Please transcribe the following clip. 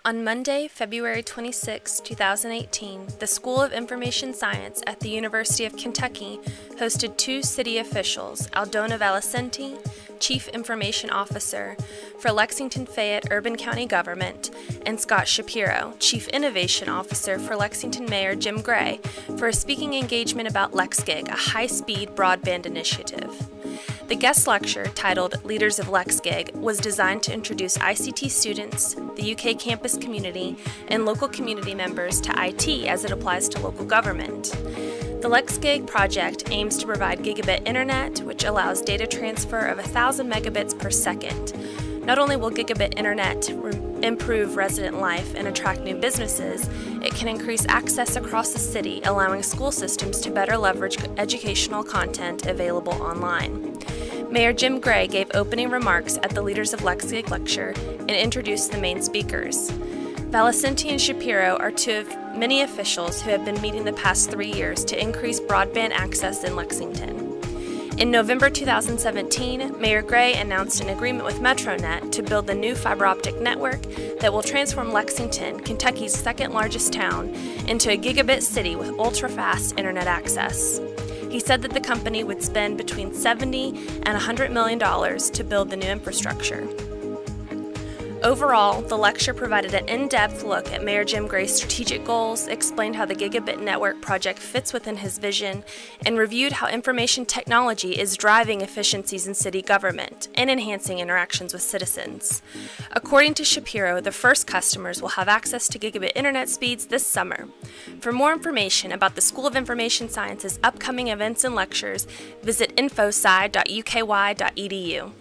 On Monday, February 26, 2018, the School of Information Science at the University of Kentucky hosted two city officials, Aldona Valicenti, Chief Information Officer for Lexington-Fayette Urban County Government, and Scott Shapiro, Chief Innovation Officer for Lexington Mayor Jim Gray, for a speaking engagement about LexGig, a high-speed broadband initiative. The guest lecture, titled Leaders of LexGig, was designed to introduce ICT students, the UK campus community, and local community members to IT as it applies to local government. The LexGig project aims to provide gigabit internet, which allows data transfer of 1,000 megabits per second. Not only will gigabit internet improve resident life and attract new businesses, it can increase access across the city, allowing school systems to better leverage educational content available online. Mayor Jim Gray gave opening remarks at the Leaders of LexGig lecture and introduced the main speakers. Valicenti and Shapiro are two of many officials who have been meeting the past 3 years to increase broadband access in Lexington. In November 2017, Mayor Gray announced an agreement with MetroNet to build the new fiber optic network that will transform Lexington, Kentucky's second-largest town, into a gigabit city with ultra-fast internet access. He said that the company would spend between $70 and $100 million to build the new infrastructure. Overall, the lecture provided an in-depth look at Mayor Jim Gray's strategic goals, explained how the Gigabit Network project fits within his vision, and reviewed how information technology is driving efficiencies in city government and enhancing interactions with citizens. According to Shapiro, the first customers will have access to gigabit internet speeds this summer. For more information about the School of Information Science's upcoming events and lectures, visit infosci.uky.edu.